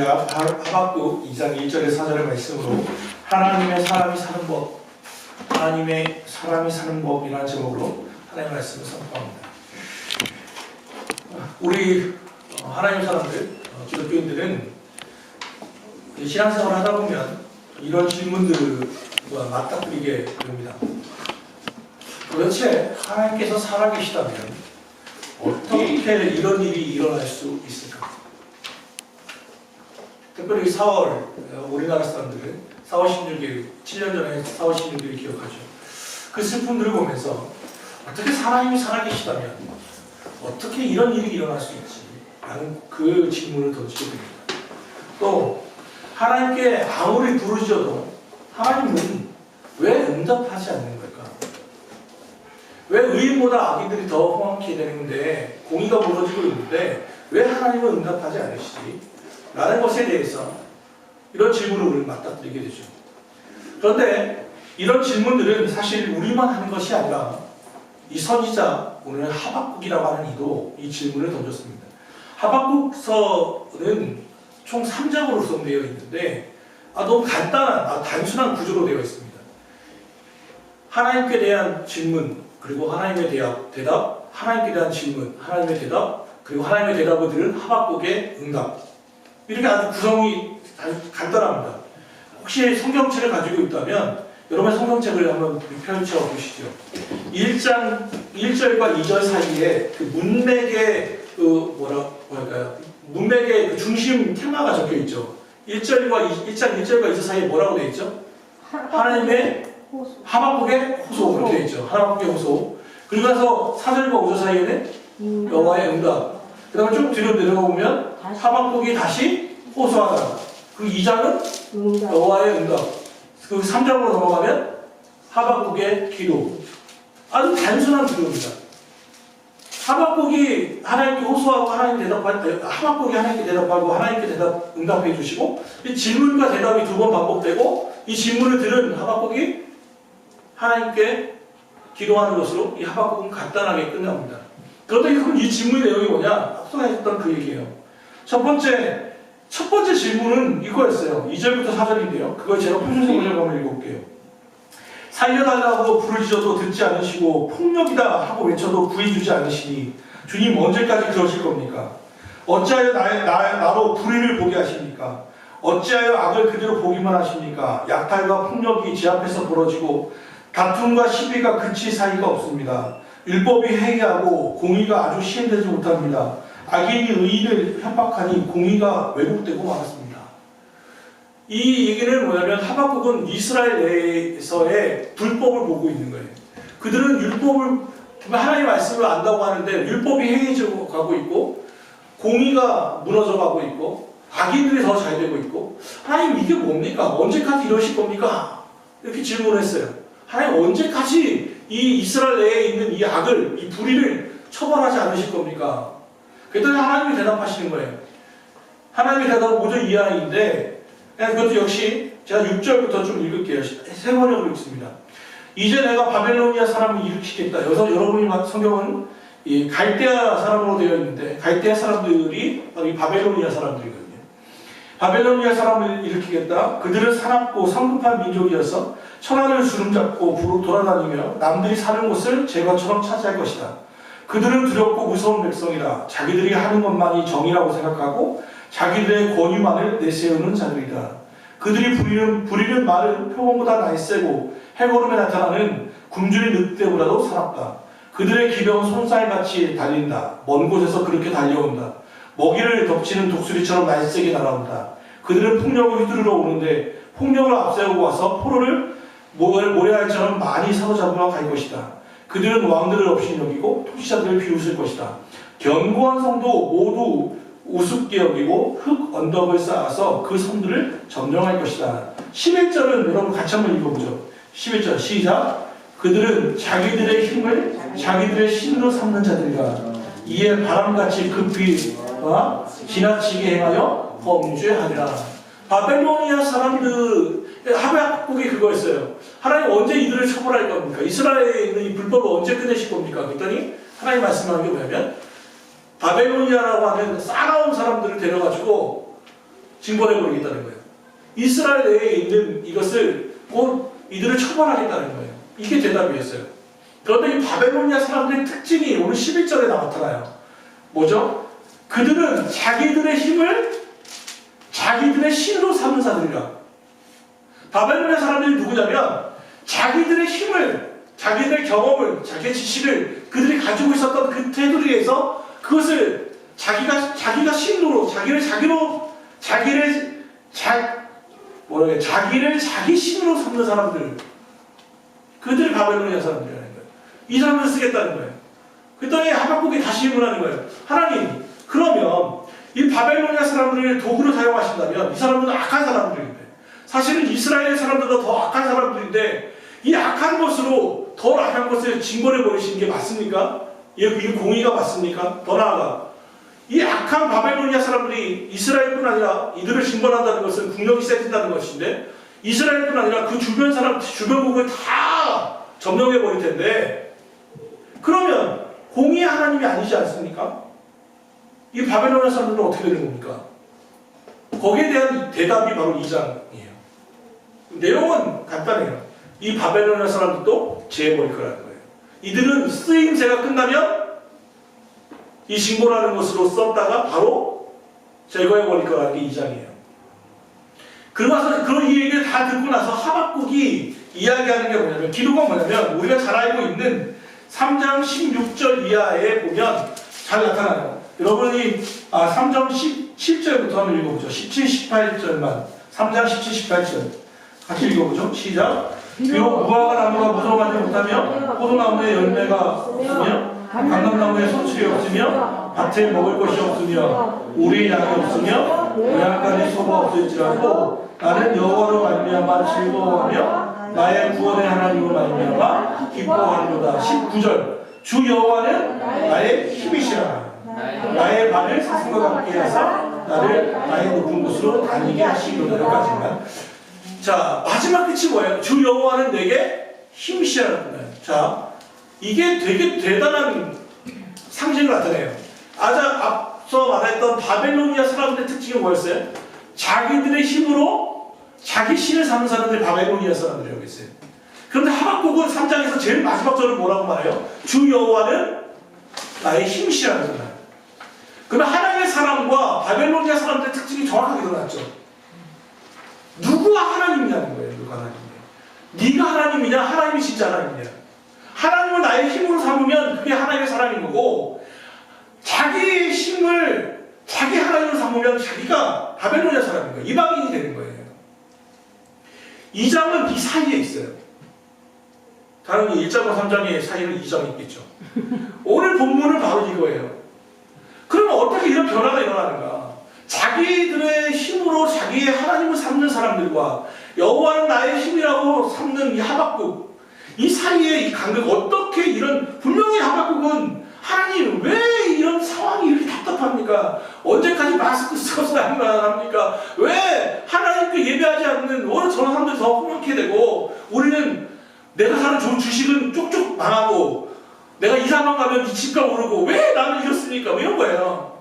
하박국 2장 1절에 4절의 말씀으로 하나님의 사람이 사는 법, 하나님의 사람이 사는 법이라는 제목으로 하나님의 말씀을 선포합니다. 우리 하나님 사람들, 기독교인들은 신앙생활을 하다 보면 이런 질문들과 맞닥뜨리게 됩니다. 도대체 하나님께서 살아계시다면 어떻게 이런 일이 일어날 수 있을까? 특별히 4월, 우리나라 사람들은 4월 16일, 7년 전에 4월 16일을 기억하죠. 그 슬픔들을 보면서 어떻게 하나님이 살아계시다면 어떻게 이런 일이 일어날 수 있지? 라는 그 질문을 던지게 됩니다. 또 하나님께 아무리 부르짖어도 하나님은 왜 응답하지 않는 걸까? 왜 의인보다 악인들이 더 험악히 되는데 공의가 무너지고 있는데 왜 하나님은 응답하지 않으시지? 라는 것에 대해서 이런 질문을 우리는 맞닥뜨리게 되죠. 그런데 이런 질문들은 사실 우리만 하는 것이 아니라 이 선지자, 오늘 하박국이라고 하는 이도 이 질문을 던졌습니다. 하박국서는 총 3장으로 구성되어 있는데 너무 간단한, 단순한 구조로 되어 있습니다. 하나님께 대한 질문, 그리고 하나님의 대답, 하나님께 대한 질문, 하나님의 대답, 그리고 하나님의 대답을 들은 하박국의 응답. 이렇게 아주 구성이 간단합니다. 혹시 성경책을 가지고 있다면 여러분 성경책을 한번 펼쳐 보시죠. 1장 1절과 2절 사이에 그 문맥의 문맥의 그 중심 테마가 적혀 있죠. 1장 1절과 2절 사이에 뭐라고 되어 있죠? 하나님의 하박국의 호소 이렇게 되어 있죠. 하박국의 호소. 그리고 나서 4절과 5절 사이에는 여호와의 응답. 그 다음에 쭉 뒤로 내려가 보면 하박국이 다시 호소하다. 그 2장은 여호와의 응답. 그 3장으로 넘어가면 하박국의 기도. 아주 단순한 기도입니다. 하박국이 하나님께 호소하고 하박국이 하나님께 대답하고 하나님께 응답해 주시고 이 질문과 대답이 2번 반복되고 이 질문을 들은 하박국이 하나님께 기도하는 것으로 이 하박국은 간단하게 끝납니다. 그런데 그럼 이 질문의 내용이 뭐냐? 앞서 했던 그 얘기예요. 첫 번째 질문은 이거였어요. 2절부터 4절인데요. 그걸 제가 표준성을 한번 읽어볼게요. 살려달라고 부르짖어도 듣지 않으시고 폭력이다 하고 외쳐도 구해주지 않으시니 주님 언제까지 그러실 겁니까? 어찌하여 나로 불의를 보게 하십니까? 어찌하여 악을 그대로 보기만 하십니까? 약탈과 폭력이 제 앞에서 벌어지고 다툼과 시비가 그칠 사이가 없습니다. 율법이 회개하고 공의가 아주 시행되지 못합니다. 악인이 의인을 협박하니 공의가 왜곡되고 말았습니다. 이 얘기는 뭐냐면 하박국은 이스라엘 내에서의 불법을 보고 있는 거예요. 그들은 율법을 하나님의 말씀을 안다고 하는데 율법이 해이져 가고 있고 공의가 무너져 가고 있고 악인들이 더 잘 되고 있고 하나님 이게 뭡니까? 언제까지 이러실 겁니까? 이렇게 질문을 했어요. 하나님 언제까지 이 이스라엘 내에 있는 이 악을, 이 불의를 처벌하지 않으실 겁니까? 그랬더니 하나님이 대답하시는 거예요. 하나님의 대답은 5절 이하인데 그것도 역시 제가 6절부터 좀 읽을게요. 세 번역으로 읽습니다. 이제 내가 바벨로니아 사람을 일으키겠다. 여기서 여러분이 성경은 이 갈대아 사람으로 되어 있는데 갈대아 사람들이 바로 이 바벨로니아 사람들이거든요. 바벨로니아 사람을 일으키겠다. 그들은 사납고 성급한 민족이어서 천하를 주름잡고 돌아다니며 남들이 사는 곳을 제것처럼 차지할 것이다. 그들은 두렵고 무서운 백성이라 자기들이 하는 것만이 정의라고 생각하고 자기들의 권위만을 내세우는 자들이다. 그들이 부리는 말은 표범보다 날쌔고 해걸음에 나타나는 굶주린 늑대보다도 사납다. 그들의 기병은 손살같이 달린다. 먼 곳에서 그렇게 달려온다. 먹이를 덮치는 독수리처럼 날쌔게 날아온다. 그들은 폭력을 휘두르러 오는데 폭력을 앞세우고 와서 포로를 모래알처럼 많이 사로잡으러 갈 것이다. 그들은 왕들을 없이 여기고 통치자들을 비웃을 것이다. 견고한 성도 모두 우습게 여기고 흙 언덕을 쌓아서 그 성들을 점령할 것이다. 11절은 여러분 같이 한번 읽어보죠. 11절 시작. 그들은 자기들의 힘을 자기들의 신으로 삼는 자들이라. 이에 바람같이 급히 지나치게 행하여 범죄하리라. 바벨로니아 사람들 하박국이 그거였어요. 하나님 언제 이들을 처벌할 겁니까? 이스라엘에 있는 이 불법을 언제 끝내실 겁니까? 그랬더니 하나님 말씀하는 게 뭐냐면 바벨로니아라고 하는 싸나운 사람들을 데려가지고 징벌해버리겠다는 거예요. 이스라엘 내에 있는 이것을 곧 이들을 처벌하겠다는 거예요. 이게 대답이었어요. 그런데 이 바벨로니아 사람들의 특징이 오늘 11절에 나타나요. 뭐죠? 그들은 자기들의 힘을 자기들의 신으로 삼는 자들이라. 바벨로니아 사람들이 누구냐면 자기들의 힘을, 자기들의 경험을, 자기의 지식을 그들이 가지고 있었던 그 테두리에서 그것을 자기가 신으로, 자기를 자기 신으로 삼는 사람들, 그들이 바벨로니아 사람들이라는 거예요. 이 사람을 쓰겠다는 거예요. 그랬더니 하박국이 다시 질문하는 거예요. 하나님, 그러면 이 바벨로니아 사람들을 도구로 사용하신다면 이 사람들은 악한 사람들인데, 사실은 이스라엘 사람들보다 더 악한 사람들인데 이 악한 것으로 더 악한 것을 징벌해 버리시는 게 맞습니까? 이 공의가 맞습니까? 더 나아가 이 악한 바벨로니아 사람들이 이스라엘뿐 아니라 이들을 징벌한다는 것은 국력이 세진다는 것인데, 이스라엘뿐 아니라 그 주변국을 다 점령해 버릴 텐데, 그러면 공의의 하나님이 아니지 않습니까? 이 바벨로니아 사람들은 어떻게 되는 겁니까? 거기에 대한 대답이 바로 2장이에요. 내용은 간단해요. 이 바벨로니아 사람들도 제해버릴 거라는 거예요. 이들은 쓰임새가 끝나면 이 징벌하는 것으로 썼다가 바로 제거해버릴 거라는 게 2장이에요. 그러면서 그런 이 얘기를 다 듣고 나서 하박국이 이야기하는 게 뭐냐면, 기록은 뭐냐면 우리가 잘 알고 있는 3장 16절 이하에 보면 잘 나타나요. 여러분이 3장 17절부터 한번 읽어보죠. 17, 18절만. 3장 17, 18절 같이 읽어보죠. 시작. 비록 무화과 나무가 무성하지 못하며 포도나무에 열매가 없으며 감람나무에 소출이 없으며 밭에 먹을 것이 없으며 우리 양이 없으며 모양간에 소가 없을지라도 나는 여호와로 말미암아 즐거워하며 나의 구원의 하나님으로 말미암아 기뻐하노라. 19절. 주 여호와는 나의 힘이시라. 나의 발을 사슴과 같게 하사 나를 나의 높은 곳으로 다니게 하시기로다. 여기까지만. 자, 마지막 끝이 뭐예요? 주 여호와는 내게 힘이시라는 거예요. 자, 이게 되게 대단한 상징을 나타내요. 앞서 말했던 바벨로니아 사람들의 특징이 뭐였어요? 자기들의 힘으로 자기 신을 삼는 사람들이 바벨로니아 사람들이라고 했어요. 그런데 하박국은 3장에서 제일 마지막 절을 뭐라고 말해요? 주 여호와는 나의 힘이시라는 거예요. 그러면 하나님의 사람과 바벨로니아 사람들의 특징이 정확하게 드러났죠. 누구가 하나님이냐는 거예요. 누가 하나님이냐? 네가 하나님이냐? 하나님이 진짜 하나님이냐? 하나님을 나의 힘으로 삼으면 그게 하나님의 사람인 거고, 자기의 힘을 자기 하나님으로 삼으면 자기가 바벨로니아 사람인 거예요. 이방인이 되는 거예요. 2장은 이 사이에 있어요. 당연히 1장과 3장의 사이는 2장이 있겠죠. 오늘 본문은 바로 이거예요. 그러면 어떻게 이런 변화가 일어나는가? 자기들의 힘으로 자기의 하나님을 삼는 사람들과 여호와는 나의 힘이라고 삼는 이 하박국, 이 사이에 이 간극, 어떻게 이런, 분명히 하박국은 하나님 왜 이런 상황이 이렇게 답답합니까? 언제까지 마스크 쓰고서 합니까? 왜 하나님께 예배하지 않는 오늘 저런 사람들이 더 험악해 되고, 우리는 내가 사는 좋은 주식은 쪽쪽 망하고 내가 이사만 가면 이 집값 오르고 왜 나는 이렇습니까? 뭐 이런 거예요.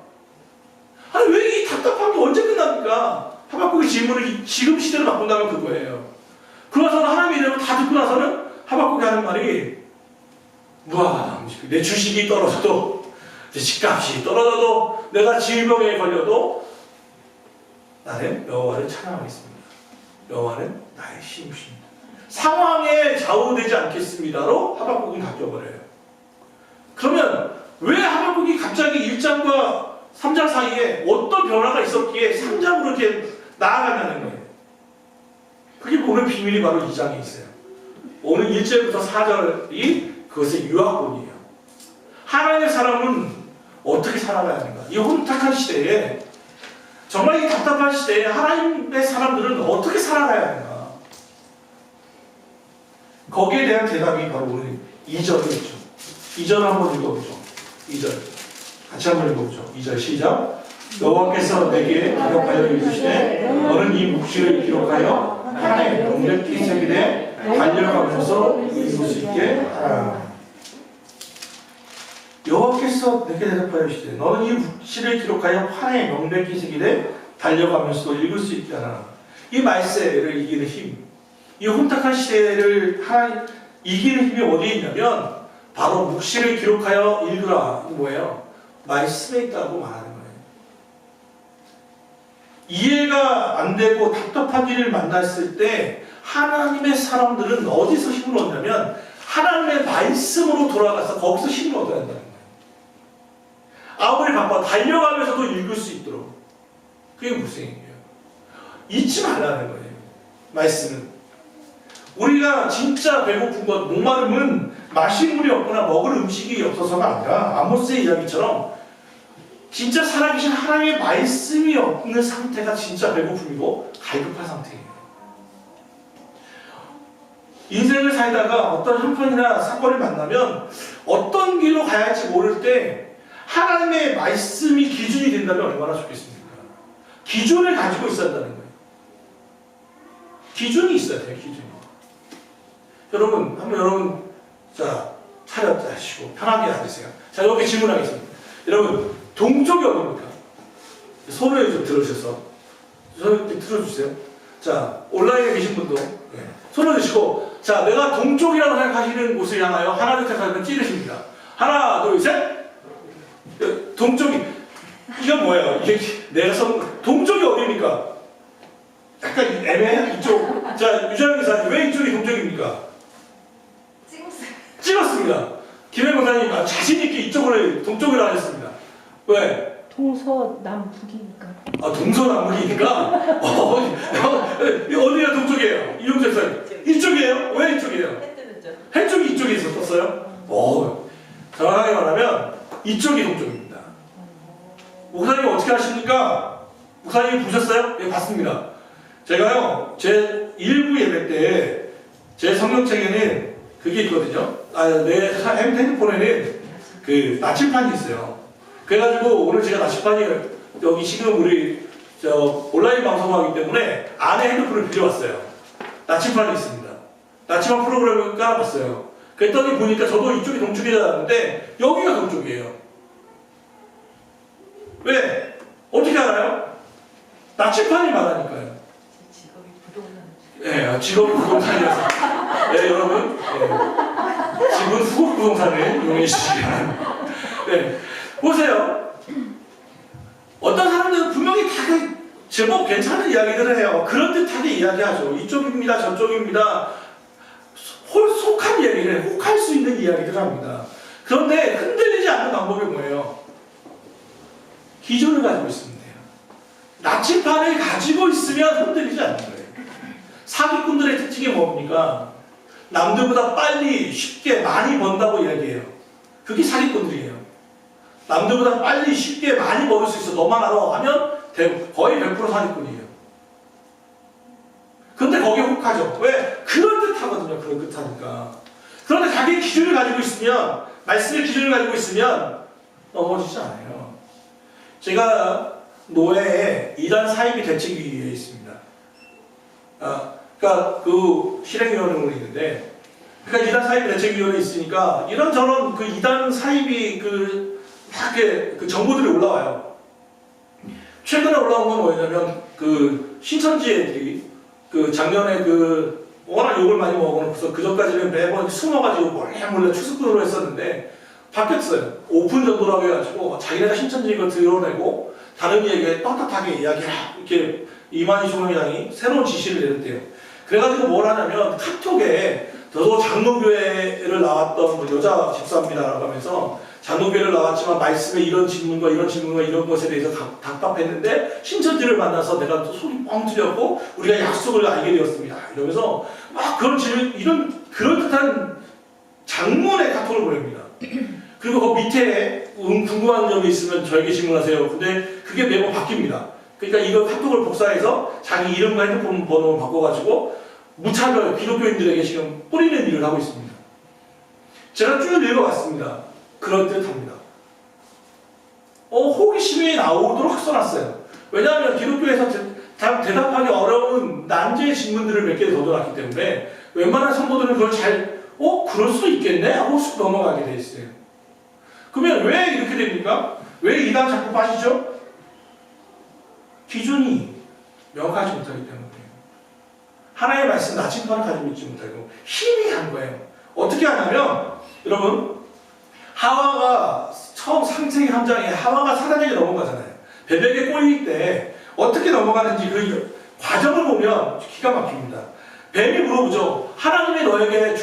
아니 왜 이 답답한 게 언제 끝납니까? 하박국의 질문을 지금 시대로 바꾼다면 그거예요. 그러고서는 하나님의 이름을 다 듣고 나서는 하박국이 하는 말이, 무화과 내 주식이 떨어져도, 내 집값이 떨어져도, 내가 질병에 걸려도 나는 여호와를 찬양하겠습니다. 여호와는 나의 힘이십니다. 상황에 좌우되지 않겠습니다로 하박국은 바뀌어버려요. 그러면 왜 하박국이 갑자기 1장과 3장 사이에 어떤 변화가 있었기에 3장으로 이렇게 나아가냐는 거예요. 그게 오늘 비밀이 바로 2장에 있어요. 오늘 1절부터 4절이 그것의 유학본이에요. 하나님의 사람은 어떻게 살아가야 하는가? 이 혼탁한 시대에, 정말 이 답답한 시대에 하나님의 사람들은 어떻게 살아가야 하는가? 거기에 대한 대답이 바로 오늘 2절에 있죠. 2절 한번 읽어보죠. 2절 같이 한번 읽어보죠. 2절 시작. 여호와께서 내게 기록하여 이르시되 너는 이 묵시를 기록하여 하나의 명백히 새기되 달려가면서 이룰 수 있게 하라. 여호와께서 내게 대답하여 이르시되 너는 이 묵시를 기록하여 판에 명백히 새기되 달려가면서도 읽을 수 있게 하나. 이 말세를 이기는 힘, 이 혼탁한 시대를 하나님 이기는 힘이 어디에 있냐면 바로 묵시를 기록하여 읽으라. 뭐예요? 말씀에 있다고 말하는 거예요. 이해가 안 되고 답답한 일을 만났을 때 하나님의 사람들은 어디서 힘을 얻냐면 하나님의 말씀으로 돌아가서 거기서 힘을 얻어야 한다는 거예요. 아무리 바빠 달려가면서도 읽을 수 있도록. 그게 무슨 얘기예요? 잊지 말라는 거예요. 말씀은. 우리가 진짜 배고픈 것, 목마름은 마실 물이 없거나 먹을 음식이 없어서가 아니라 아모스의 이야기처럼 진짜 살아계신 하나님의 말씀이 없는 상태가 진짜 배고픔이고 갈급한 상태예요. 인생을 살다가 어떤 형편이나 사건을 만나면 어떤 길로 가야 할지 모를 때 하나님의 말씀이 기준이 된다면 얼마나 좋겠습니까? 기준을 가지고 있어야 한다는 거예요. 기준이 있어야 돼요. 기준이. 여러분 자 차렷하시고 편하게 앉으세요. 자 이렇게 질문하겠습니다. 여러분 동쪽이 어디입니까? 손을 좀 들어주셔서 손을 들어주세요. 자 온라인에 계신 분도 손을 드시고 자 내가 동쪽이라고 생각하시는 곳을 향하여 하나 둘 셋 하면 찌르십니다. 하나 둘 셋. 동쪽이 이건 뭐예요? 이게 내가 동쪽이 어디입니까? 약간 애매한 이쪽. 자 유정현 기사님 왜 이쪽이 동쪽입니까? 찍었습니다. 김해 목사님 자신있게 이쪽으로 동쪽으로 하셨습니다. 왜? 동서남북이니까. 아 동서남북이니까? 어디가 동쪽이에요? 이용재 목사님 이쪽이에요? 왜 이쪽이에요? 해 쪽이 이쪽에 있었어요? 정확하게 말하면 이쪽이 동쪽입니다. 목사님 어떻게 하십니까? 목사님이 보셨어요? 예, 봤습니다. 제가요 제 1부 예배 때 제 성경책에는 그게 있거든요. 내 핸드폰에는 그 나침판이 있어요. 그래가지고 오늘 제가 나침판이 여기 지금 우리 온라인 방송하기 때문에 안에 핸드폰을 빌려왔어요. 나침판이 있습니다. 나침판 프로그램을 깔아봤어요. 그랬더니 보니까 저도 이쪽이 동쪽이지 않았는데 여기가 동쪽이에요. 왜? 어떻게 알아요? 나침판이 말하니까요. 직업이 부동산. 네, 직업이 부동산이어서. 네, 여러분. 네. 지금 후국 부동산을 이용해 주시기 바랍니다. 네. 보세요. 어떤 사람들은 분명히 다 제법 괜찮은 이야기들을 해요. 그럴듯하게 이야기하죠. 이쪽입니다, 저쪽입니다. 속한 이야기를, 혹할 수 있는 이야기들을 합니다. 그런데 흔들리지 않는 방법이 뭐예요? 기준을 가지고 있으면 돼요. 나침판을 가지고 있으면 흔들리지 않는 거예요. 사기꾼들의 특징이 뭡니까? 남들보다 빨리, 쉽게, 많이 번다고 이야기해요. 그게 사기꾼들이에요. 남들보다 빨리, 쉽게, 많이 벌을 수 있어. 너만 알아 하면 거의 100% 사기꾼이에요. 근데 거기에 혹하죠. 왜? 그럴듯하거든요. 그럴듯하니까. 그런데 자기 기준을 가지고 있으면, 말씀의 기준을 가지고 있으면 넘어지지 않아요. 제가 노회에 이단 사이비 대책위에 있습니다. 그러니까 그 실행위원회가 있는데, 그러니까 이단 사이비 대책위원회 있으니까 이런저런 그 이단 사이비 그 정보들이 올라와요. 최근에 올라온 건 뭐냐면 그 신천지 애들이 그 작년에 그 워낙 욕을 많이 먹어놓고서 그 전까지는 매번 숨어가지고 몰래 추수꾼으로 했었는데 바뀌었어요. 오픈 전도라고 해가지고 자기네가 신천지 이걸 드러내고 다른 이에게 떳떳하게 이야기해라 이렇게 이만희 총회장이 새로운 지시를 내렸대요. 그래가지고 뭘 하냐면 카톡에 저도 장로교회를 나왔던 뭐 여자 집사입니다라고 하면서 장로교회를 나왔지만 말씀에 이런 질문과 이런 것에 대해서 답답했는데 신천지를 만나서 내가 또 속이 뻥 뚫렸고 우리가 약속을 알게 되었습니다. 이러면서 막 그런 질문, 이런 그럴듯한 장문의 카톡을 보냅니다. 그리고 그 밑에 궁금한 점이 있으면 저에게 질문하세요. 근데 그게 매번 바뀝니다. 그러니까 이거 카톡을 복사해서 자기 이름과 핸드폰 번호를 바꿔가지고 무차별 기독교인들에게 지금 뿌리는 일을 하고 있습니다. 제가 쭉 읽어봤습니다. 그럴듯합니다. 호기심이 나오도록 써놨어요. 왜냐하면 기독교에서 대답하기 어려운 난제의 질문들을 몇 개 더 넣었기 때문에 웬만한 성도들은 그걸 그럴 수도 있겠네? 하고 쑥 넘어가게 돼 있어요. 그러면 왜 이렇게 됩니까? 왜 이단 자꾸 빠지죠? 기준이 명확하지 못하기 때문이에요. 하나님의 말씀 나침반을 가지고 있지 못하고 희미한 거예요. 어떻게 하냐면 여러분 하와가 처음 창세기 3장에 하와가 사단에게 넘어가잖아요. 배벽에 꼬일 때 어떻게 넘어가는지 그 과정을 보면 기가 막힙니다. 뱀이 물어보죠. 하나님이 너에게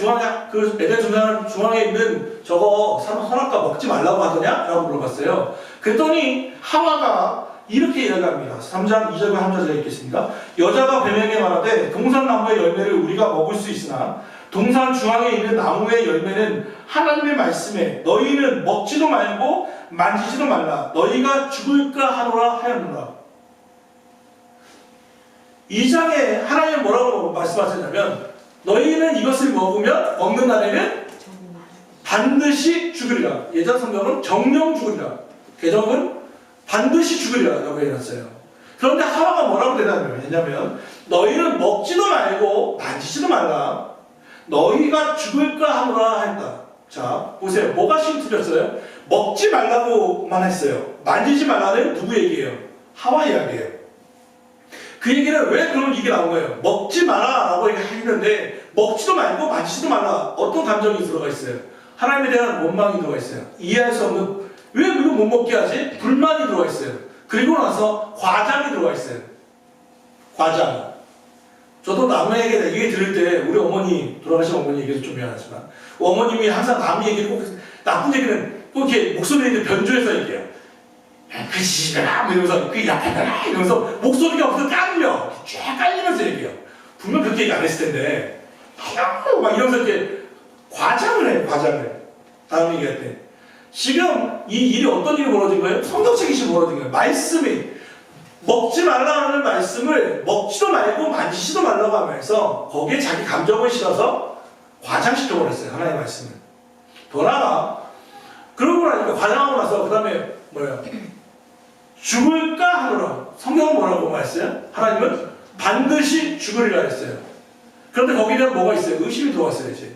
그 에덴 중앙에 있는 저거 선악과 먹지 말라고 하더냐? 라고 물어봤어요. 그랬더니 하와가 이렇게 이야기합니다. 3장 2절과 3절에 있겠습니다. 여자가 뱀에게 말하되 동산 나무의 열매를 우리가 먹을 수 있으나 동산 중앙에 있는 나무의 열매는 하나님의 말씀에 너희는 먹지도 말고 만지지도 말라 너희가 죽을까 하노라 하였노라. 2장에 하나님 뭐라고 말씀하셨냐면 너희는 이것을 먹는 날에는 반드시 죽으리라. 예전 성경은 정령 죽으리라. 개정은 반드시 죽으리라 라고 해놨어요. 그런데 하와가 뭐라고 대답했냐면 너희는 먹지도 말고 만지지도 말라 너희가 죽을까 하노라 했다. 자 보세요. 뭐가 틀렸어요? 먹지 말라고만 했어요. 만지지 말라는 누구 얘기예요? 하와 이야기예요. 그 얘기는 왜 그런 얘기가 나온 거예요? 먹지 마라 라고 했는데 먹지도 말고 만지지도 말라. 어떤 감정이 들어가 있어요? 하나님에 대한 원망이 들어가 있어요. 이해할 수 없는 왜 이거 못 먹게 하지? 불만이 들어가 있어요. 그리고 나서 과장이 들어가 있어요. 과장. 저도 남에게 얘기 들을 때 우리 어머니 돌아가신 어머니 얘기도 좀 미안하지만 어머님이 항상 남 얘기를 꼭 나쁜 얘기는 꼭 이렇게 목소리를 변조해서 얘기해요. 그 지지가 이러면서 그 약하다 이러면서 목소리가 없어서 깔려 쫙 깔리면서 얘기해요. 분명 그렇게 얘기 안 했을 텐데 막 이러면서 이렇게 과장을 해요. 과장을. 다음 얘기할 때 지금 이 일이 어떤 일이 벌어진 거예요? 성경책이 벌어진 거예요. 말씀이 먹지 말라는 말씀을 먹지도 말고 만지지도 말라고 하면서 거기에 자기 감정을 실어서 과장시켜버렸어요. 하나님의 말씀을. 더 나아가 그러고 나니까 과장하고 나서 그 다음에 뭐예요? 죽을까 하노라. 성경은 뭐라고 말했어요? 하나님은 반드시 죽으리라 했어요. 그런데 거기에 대한 뭐가 있어요? 의심이 들어왔어요. 이제.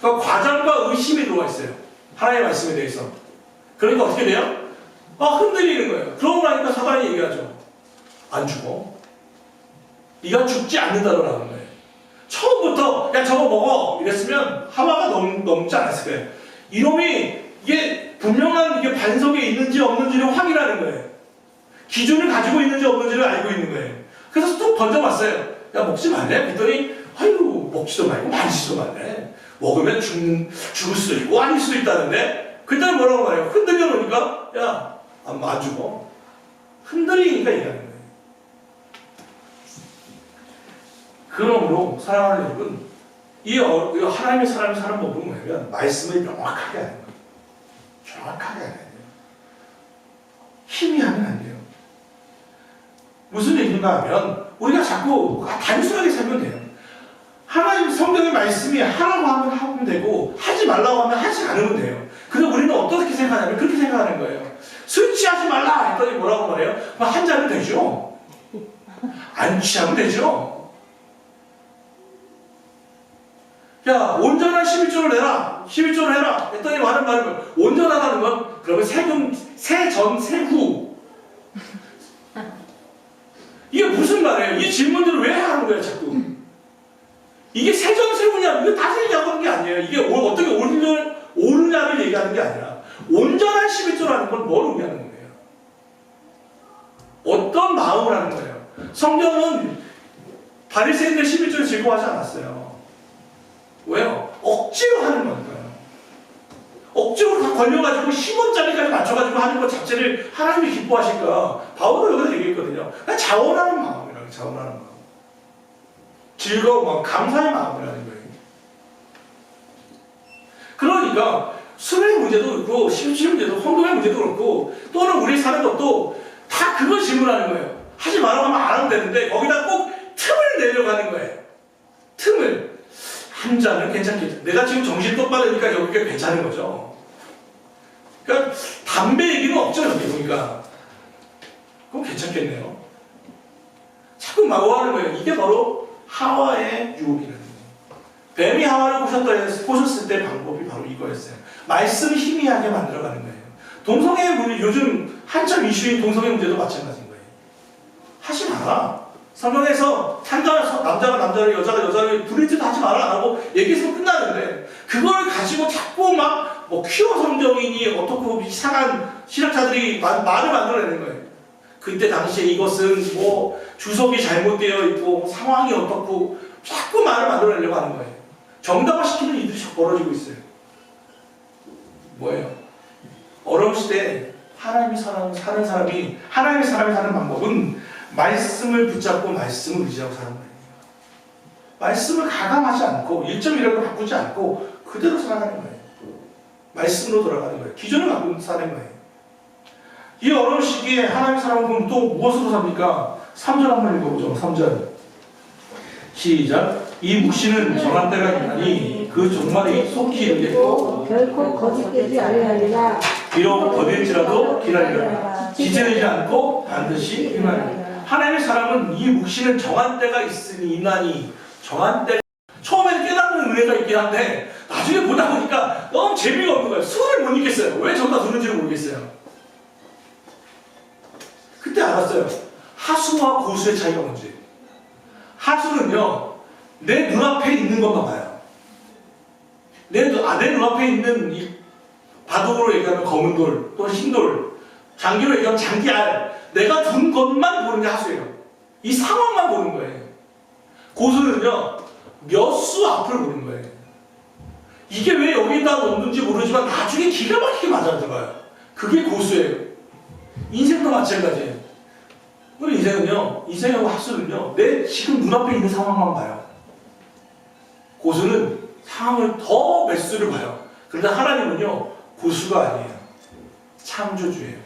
그러니까 과장과 의심이 들어와 있어요. 하나님의 말씀에 대해서. 그러니까 어떻게 돼요? 흔들리는 거예요. 그러고 나니까 사단이 얘기하죠. 안 죽어. 네가 죽지 않는다라는 거예요. 처음부터 야 저거 먹어 이랬으면 하와가 넘지 않았을 거예요. 이놈이 이게 분명한 이게 반석에 있는지 없는지를 확인하는 거예요. 기준을 가지고 있는지 없는지를 알고 있는 거예요. 그래서 또 던져봤어요. 야 먹지 말래? 그랬더니 아이고 먹지도 말고 만지지도 말래. 먹으면 죽을 수도 있고 아닐 수도 있다는데 그때는 뭐라고 말해요? 흔들려 놓으니까 야 안 죽어. 흔들리니까 얘기하는 거예요. 그러므로 사랑하는 여러분 이 하나님의 사람이 사는 법은 뭐냐면 말씀을 명확하게 하는 거예요. 정확하게 해야 돼요. 희미하면 안 돼요. 무슨 얘기인가 하면 우리가 자꾸 단순하게 살면 돼요. 하나님 성경의 말씀이 하라고 하면 되고 하지 말라고 하면 하지 않으면 돼요. 그래서 우리는 어떻게 생각하냐면 그렇게 생각하는 거예요. 술 취하지 말라 했더니 뭐라고 말해요? 한 잔은 되죠. 안 취하면 되죠. 야 온전한 11조를 내라. 11조를 해라. 했더니 하는 말은 온전하다는 건 그러면 세전 세후 이게 무슨 말이에요? 이 질문들을 왜 하는 거예요 자꾸? 이게 세전세후냐 이거 다시 얘기하는 게 아니에요. 이게 어떻게 옳으냐를 얘기하는 게 아니라 온전한 11조라는 건 뭘 의미하는 거예요? 어떤 마음을 하는 거예요? 성경은 바리새인들 11조를 즐거워하지 않았어요. 왜요? 억지로 하는 거니까요. 억지로 다 걸려가지고 10원짜리까지 맞춰가지고 하는 것 자체를 하나님이 기뻐하실까? 바울도 여기서 얘기했거든요. 자원하는 마음이라고 자원하는 마음. 즐거운 마음, 감사의 마음이라는 거예요. 그러니까 술의 문제도 그렇고 심취의 문제도 혼돈의 문제도 그렇고 또는 우리 사는 것도 다 그걸 질문하는 거예요. 하지 말라고 하면 안 하면 되는데 거기다 꼭 틈을 내려고 하는 거예요. 틈을. 한 잔은 괜찮겠죠. 내가 지금 정신 똑바르니까 여기가 괜찮은 거죠. 그러니까 담배 얘기는 없죠 여기 보니까. 그건 괜찮겠네요. 자꾸 마구하는 거예요. 이게 바로 하와의 유혹이라는 거예요. 뱀이 하와를 꼬셨을 때 방법이 바로 이거였어요. 말씀 희미하게 만들어가는 거예요. 동성애 문제, 요즘 한참 이슈인 동성애 문제도 마찬가지인 거예요. 하지 마라. 성경에서 남자가 남자를 여자가 여자를 브리트도 하지 마라 라고 얘기해서 끝나는데 그걸 가지고 자꾸 막 뭐 퀴어 성경이니 어떻고 이상한 신학자들이 말을 만들어내는 거예요. 그때 당시에 이것은 뭐 주석이 잘못되어 있고 상황이 어떻고 자꾸 말을 만들어내려고 하는 거예요. 정당화시키는 일들이 자꾸 벌어지고 있어요. 뭐예요? 어려운 시대에 하나님의 사는 사람이 하나님의 사람이 사는 방법은 말씀을 붙잡고 말씀을 의지하고 사는 거예요. 말씀을 가감하지 않고 1.1을 바꾸지 않고 그대로 살아가는 거예요. 말씀으로 돌아가는 거예요. 기존을 갖고 사는 거예요. 이 어려운 시기에 하나님의 사람은 그럼 또 무엇으로 삽니까? 3절 한번 읽어보죠. 3절 시작. 이 묵시는 정한 때가 있나니 그 종말이 속히 이르겠고 결코 거짓되지 아니하리라. 비록 더딜지라도 기다리라. 지체되지 않고 반드시 일어나리라. 하나님의 사람은 이 묵시는 정한 때가 있으니 있나니 정한 때 처음에는 깨닫는 은혜가 있긴 한데 나중에 보다 보니까 너무 재미가 없는 거예요. 수를 못 읽겠어요. 왜 저가 두는지를 모르겠어요. 그때 알았어요. 하수와 고수의 차이가 뭔지. 하수는요 내 눈앞에 있는 것만 봐요. 내 눈앞에 있는 이 바둑으로 얘기하면 검은 돌 또는 흰돌, 장기로 얘기하면 장기알, 내가 둔 것만 보는 게 하수예요. 이 상황만 보는 거예요. 고수는요 몇 수 앞을 보는 거예요. 이게 왜 여기다 놓는지 모르지만 나중에 기가 막히게 맞아들어가요. 그게 고수예요. 인생도 마찬가지예요. 우리 인생하고 하수는요 내 지금 눈앞에 있는 상황만 봐요. 고수는 상황을 더 몇 수를 봐요. 그런데 하나님은요 고수가 아니에요. 창조주예요.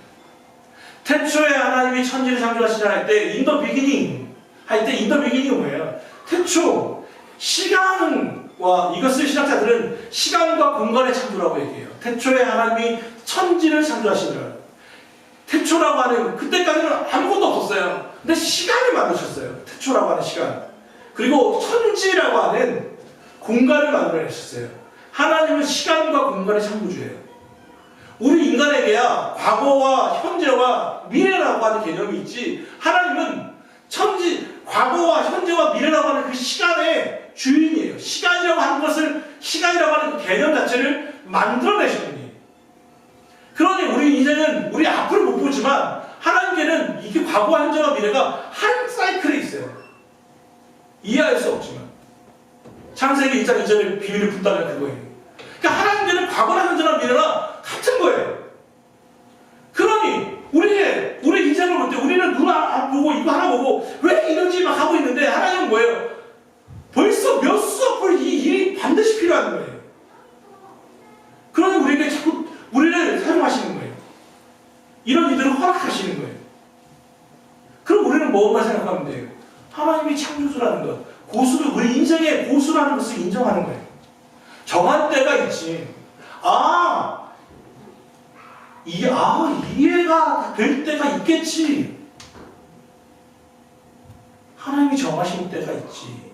태초에 하나님이 천지를 창조하시자 할 때 in the beginning 할 때 in the beginning이 뭐예요? 태초 시간과 이것을 신학자들은 시간과 공간의 창조라고 얘기해요. 태초에 하나님이 천지를 창조하시니라. 태초라고 하는 그때까지는 아무것도 없었어요. 근데 시간을 만드셨어요. 태초라고 하는 시간. 그리고 천지라고 하는 공간을 만들어내셨어요. 하나님은 시간과 공간의 창조주예요. 우리 인간에게야 과거와 현재와 미래라고 하는 개념이 있지 하나님은 과거와 현재와 미래라고 하는 그 시간의 주인이에요. 시간이라고 하는 그 개념 자체를 만들어내신 분이에요. 그러니 우리 인생은 우리 앞을 못 보지만 하나님께는 이게 과거와 현재와 미래가 한 사이클에 있어요. 이해할 수 없지만 창세기 1장 2절에 비밀을 품다면 그거예요. 그러니까 하나님께는 과거나 현재나 미래나 같은 거예요. 그러니 우리 인생을 볼 때 우리는 눈 앞 보고 이거 하나 보고 왜 이런지 막 하고 있는데 하나님은 뭐예요? 벌써 몇 수 앞을 이 일이 반드시 필요한 거예요. 그러니 우리에게 자꾸 우리를 사용하시는 거예요. 이런 일들을 허락하시는 거예요. 그럼 우리는 뭐만 생각하면 돼요? 하나님이 창조주라는 것, 우리 인생의 고수라는 것을 인정하는 거예요. 정한 때가 있지. 이해가 될 때가 있겠지. 하나님이 정하신 때가 있지.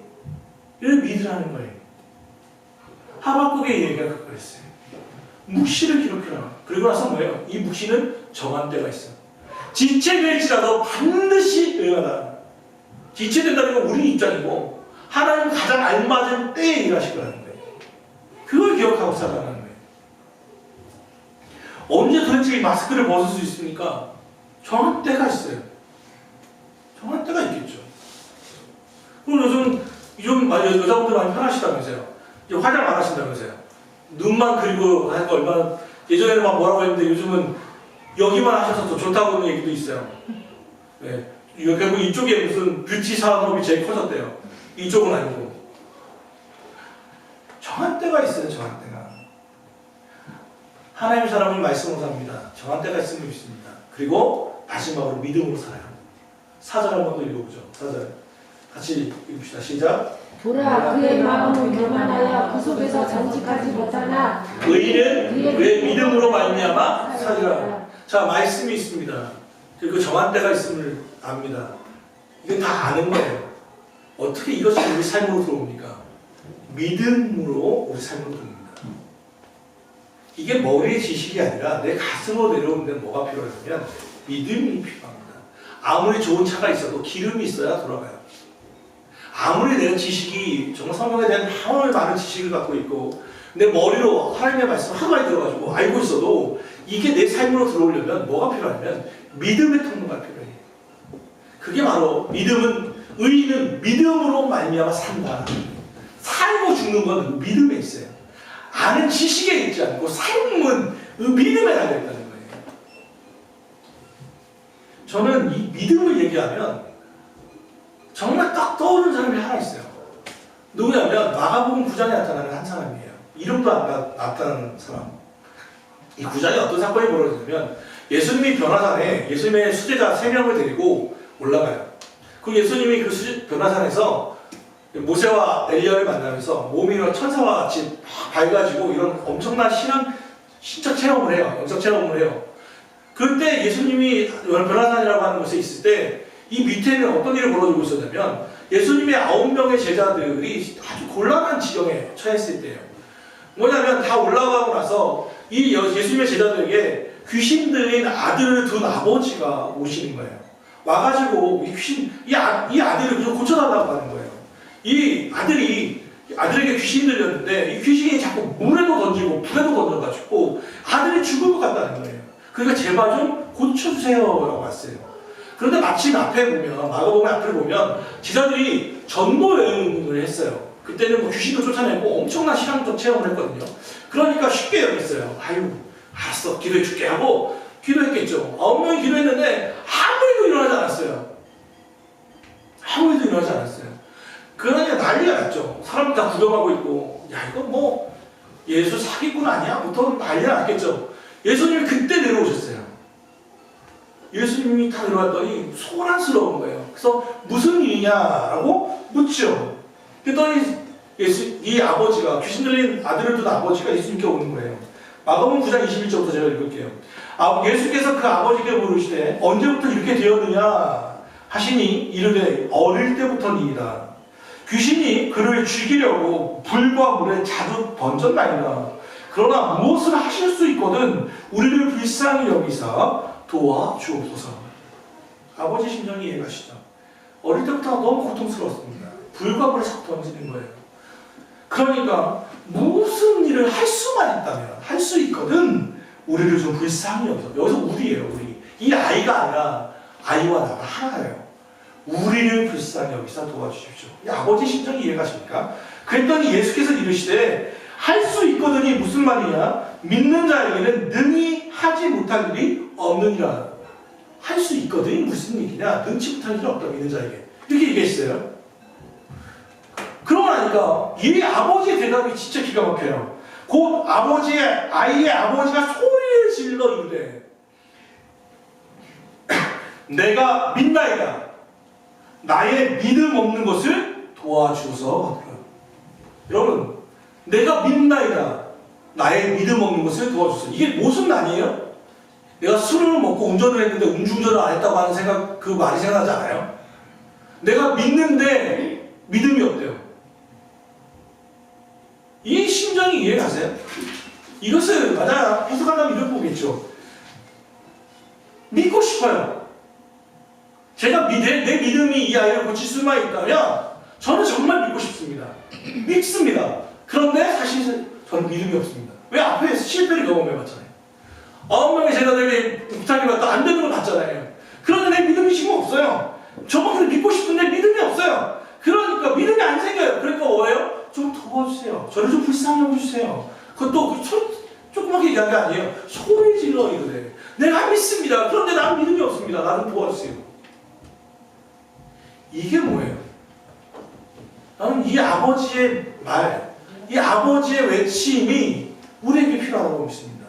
이를 믿으라는 거예요. 하박국의 얘기가 그거였어요. 묵시를 기록해라. 그리고 나서 뭐예요? 이 묵시는 정한 때가 있어요. 지체될지라도 반드시 일어나라. 지체된다는 건 우리 입장이고 하나님 가장 알맞은 때에 일하실 거라는 거예요. 그걸 기억하고 살아가는 거예요. 언제 도대체 이 마스크를 벗을 수 있습니까? 정한 때가 있어요. 정한 때가 있겠죠. 그럼 요즘 여자분들 많이 편하시다면서요. 이제 화장 안 하신다면서요. 눈만 그리고 하는 거 얼마나 예전에는 막 뭐라고 했는데 요즘은 여기만 하셔서 더 좋다고 하는 얘기도 있어요. 네. 결국 이쪽에 무슨 뷰티 산업이 제일 커졌대요. 이쪽은 아니고. 정한 때가 있어요. 정한 때가. 하나님의 사람은 말씀으로 삽니다. 정한 때가 있음을 믿습니다. 그리고 마지막으로 믿음으로 살아요. 4절 한 번 더 읽어보죠. 4절 같이 읽읍시다. 시작. 보라 그의 마음은 교만하여 그 속에서 전직하지 못하나 의인은 그의 믿음으로 말미암아 살리라. 자, 말씀이 있습니다. 그리고 정한 때가 있음을 압니다. 이건 다 아는 거예요. 어떻게 이것이 우리 삶으로 들어옵니까? 믿음으로 우리 삶으로 들어옵니다. 이게 머리의 지식이 아니라 내 가슴으로 내려오는데 뭐가 필요하냐면 믿음이 필요합니다. 아무리 좋은 차가 있어도 기름이 있어야 돌아가요. 아무리 내가 지식이 정말 성경에 대한 아무리 많은 지식을 갖고 있고 내 머리로 하나님의 말씀을 하도 많이 들어가지고 알고 있어도 이게 내 삶으로 들어오려면 뭐가 필요하냐면 믿음의 통로가 필요해요. 그게 바로 믿음은 의인은 믿음으로 말미암아 산다. 살고 죽는 건 믿음에 있어요. 아는 지식에 있지 않고 삶은 그 믿음에 달려있다는 거예요. 저는 이 믿음을 얘기하면 정말 딱 떠오르는 사람이 하나 있어요. 누구냐면 마가복음 9장에 나타나는 한 사람이에요. 이름도 안 나타나는 사람. 이 9장에 어떤 사건이 벌어지냐면 예수님이 변화산에 예수님의 수제자 3명을 데리고 올라가요. 그 예수님이 그 변화산에서 모세와 엘리야를 만나면서 몸이 천사와 같이 밝아지고 이런 엄청난 신적 체험을 해요. 영적 체험을 해요. 그때 예수님이 변화산이라고 하는 곳에 있을 때 이 밑에는 어떤 일이 벌어지고 있었냐면 예수님의 9명의 제자들이 아주 곤란한 지경에 처했을 때예요. 뭐냐면 다 올라가고 나서 이 예수님의 제자들에게 귀신 들린 아들을 둔 아버지가 오시는 거예요. 와가지고 이 아들을 그냥 고쳐달라고 하는 거예요. 이 아들에게 귀신이 들렸는데 이 귀신이 자꾸 물에도 던지고 불에도 던져가지고 아들이 죽을 것 같다는 거예요. 그러니까 제발 좀 고쳐주세요 라고 왔어요. 그런데 마침 앞에 보면 마가복음 앞을 보면 제자들이 전도 여행을 했어요. 그때는 뭐 귀신도 쫓아내고 엄청난 신앙적 체험을 했거든요. 그러니까 쉽게 여겼어요. 아유 알았어 기도해 줄게 하고 기도했겠죠. 9명이 기도했는데 아무 일도 일어나지 않았어요. 아무 일도 일어나지 않았어요. 그러니까 난리가 났죠. 사람들 다 구경하고 있고 야 이거 뭐 예수 사기꾼 아니야? 부터 난리가 났겠죠. 예수님이 그때 내려오셨어요. 예수님이 다 내려왔더니 소란스러운 거예요. 그래서 무슨 일이냐라고 묻죠. 그랬더니 이 아버지가 귀신 들린 아들을 둔 아버지가 예수님께 오는 거예요. 마가복음 9장 21절부터 제가 읽을게요. 예수께서 그 아버지께 물으시되 언제부터 이렇게 되었느냐 하시니 이르되 어릴 때부터니이다. 귀신이 그를 죽이려고 불과 물에 자주 던졌나이다. 그러나 무엇을 하실 수 있거든 우리를 불쌍히 여기사 도와주옵소서. 아버지 심정이 이해가시죠? 어릴 때부터 너무 고통스러웠습니다. 불과 물에 자꾸 던지는 거예요. 그러니까 무슨 일을 할 수만 있다면 할 수 있거든 우리를 좀 불쌍히 여기서. 여기서 우리예요. 우리. 이 아이가 아니라 아이와 나가 하나예요. 우리를 불쌍히 여기서 도와주십시오. 이 아버지 심정이 이해가십니까? 그랬더니 예수께서 이르시되 할 수 있거든이 무슨 말이냐? 믿는 자에게는 능히 하지 못할 일이 없느니라. 할 수 있거든이 무슨 얘기냐? 능치 못할 일이 없다 믿는 자에게. 이렇게 얘기했어요. 그러고 나니까 이 아버지의 대답이 진짜 기가 막혀요. 곧 아이의 아버지가 소리를 질러 이르되 내가 믿나이다. 나의 믿음 없는 것을 도와주소서. 여러분, 내가 믿나이다. 나의 믿음 없는 것을 도와주소서. 이게 무슨 말이에요? 내가 술을 먹고 운전을 했는데 음주운전을 안 했다고 하는 생각, 그 말이 생각나지 않아요? 내가 믿는데 믿음이 없대요. 이 심정이 이해가세요? 이것을 맞아요. 해석한다면 이렇게 보겠죠. 믿고 싶어요. 제가 내 믿음이 이 아이를 고칠 수만 있다면 저는 정말 믿고 싶습니다. 믿습니다. 그런데 사실 저는 믿음이 없습니다. 왜? 앞에 실패를 경험해봤잖아요. 9명의 제자들에게 부탁이 왔다 안 되는 걸 봤잖아요. 그런데 내 믿음이 지금 없어요. 저만큼 믿고 싶은데 믿음이 없어요. 그러니까 믿음이 안 생겨요. 그러니까 뭐예요? 좀 도와주세요. 저를 좀 불쌍히 여겨주세요. 그것도 조그맣게 얘기한 게 아니에요. 소리 질러 이러래. 내가 믿습니다. 그런데 나는 믿음이 없습니다. 나는 도와주세요. 이게 뭐예요? 나는 이 아버지의 말, 이 아버지의 외침이 우리에게 필요하다고 믿습니다.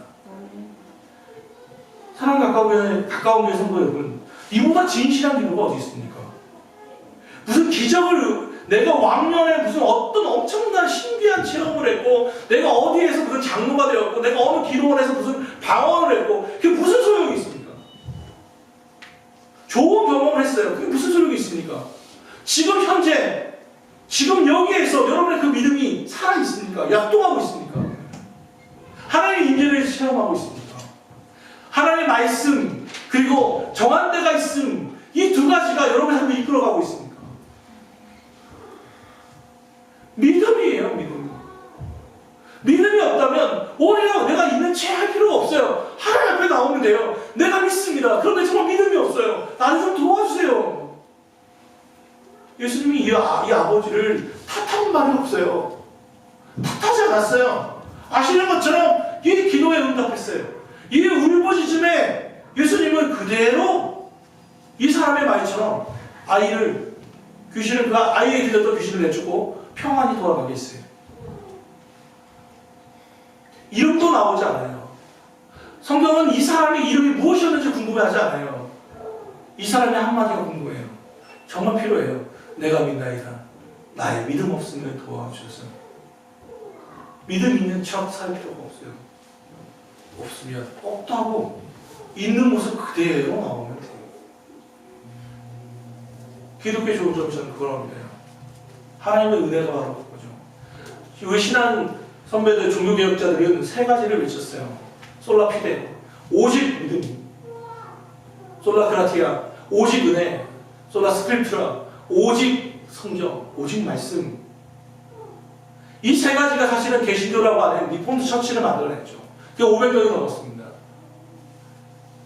사랑 가까운 교회 성도 여러분, 이보다 진실한 기도가 어디 있습니까? 무슨 기적을 내가 왕년에 무슨 어떤 엄청난 신비한 체험을 했고 내가 어디에서 무슨 장로가 되었고 내가 어느 기도원에서 무슨 방언을 했고 그게 무슨 소용이 있습니까? 좋은 경험을 했어요. 그게 무슨 소용이 있습니까? 지금 현재 지금 여기에서 여러분의 그 믿음이 살아있습니까? 약동하고 있습니까? 하나님의 임재를 체험하고 있습니까? 하나님의 말씀 그리고 정한 데가 있음 이 두 가지가 여러분의 삶을 이끌어가고 있습니까? 믿음이에요, 믿음. 믿음이 없다면 오히려 내가 있는 채 할 필요가 없어요. 하나님 앞에 나오면 돼요. 내가 믿습니다. 그런데 정말 믿음이 없어요. 나를 좀 도와주세요. 예수님이 이 아버지를 탓한 말이 없어요. 탓하지 않았어요. 아시는 것처럼 이 기도에 응답했어요. 이 울부짖음에 예수님은 그대로 이 사람의 말처럼 귀신을 그 아이에게 들렸던 귀신을 내주고 평안히 돌아가게 했어요. 이름도 나오지 않아요. 성경은 이 사람의 이름이 무엇이었는지 궁금해하지 않아요. 이 사람의 한마디가 궁금해요. 정말 필요해요. 내가 믿나이다. 나의 믿음 없으면 도와주셔서. 믿음 있는 척 살 필요가 없어요. 없으면 없다고 있는 모습 그대로 나오면 돼요. 기독교의 좋은 점이 저는 그겁니다. 하나님의 은혜가 바로 그거죠. 우리 신앙 선배들, 종교개혁자들은 세 가지를 외쳤어요. 솔라 피데, 오직 믿음. 솔라 그라티아, 오직 은혜. 솔라 스크립트라, 오직 성경, 오직 말씀. 이 세 가지가 사실은 개신교라고 하는 리폼드 처치를 만들어냈죠. 그게 500년이 넘었습니다.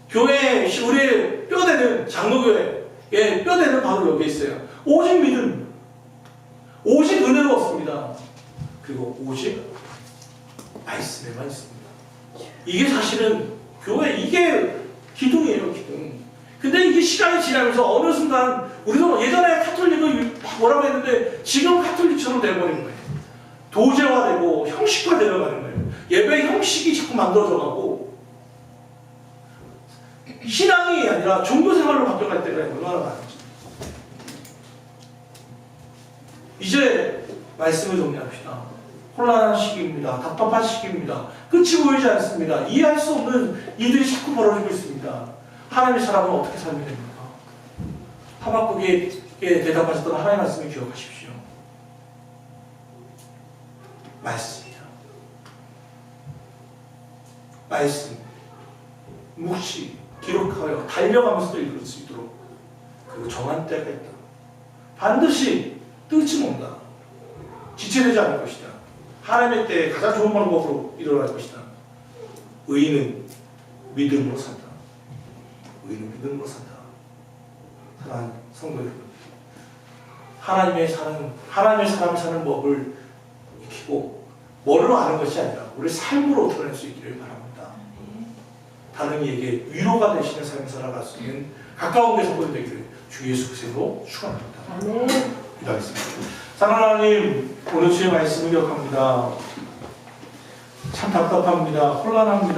교회, 우리의 뼈대는, 장로교회의 뼈대는 바로 여기에 있어요. 오직 믿음, 오직 은혜로 없습니다. 그리고 오직 말씀에만 있습니다. 이게 사실은 교회, 이게 기둥이에요, 기둥. 근데 이게 시간이 지나면서 어느 순간 우리도 예전에 카톨릭을 뭐라고 했는데 지금 카톨릭처럼 돼버린 거예요. 도제화되고 형식화되어 가는 거예요. 예배 형식이 자꾸 만들어져 가고 신앙이 아니라 종교생활로 바뀌어갈 때가 얼마나 많은지. 이제 말씀을 정리합시다. 혼란한 시기입니다. 답답한 시기입니다. 끝이 보이지 않습니다. 이해할 수 없는 일들이 자꾸 벌어지고 있습니다. 하나님의 사람은 어떻게 살면 됩니까? 하박국에 대답하셨던 하나님의 말씀을 기억하십시오. 말씀이다. 말씀, 묵시, 기록하여 달려가면서도 읽을 수 있도록 그 정한 때가 있다. 반드시 뜰지 못다. 지체되지 않을 것이다. 하나님의 때에 가장 좋은 방법으로 일어날 것이다. 의인은 믿음으로 산다. 의인은 믿음으로 산다. 사랑하는 성도 여러분, 하나님의 사람이 사는 법을 익히고 머리로 아는 것이 아니라 우리 삶으로 드러낼 수 있기를 바랍니다. 다른 이에게 위로가 되시는 삶을 살아갈 수 있는 가까운 교성도들 되기를 주 예수 그리스도로 축원합니다. 아멘. 기도하겠습니다. 사랑하는 하나님, 오늘 주의 말씀을 기억합니다. 참 답답합니다. 혼란합니다.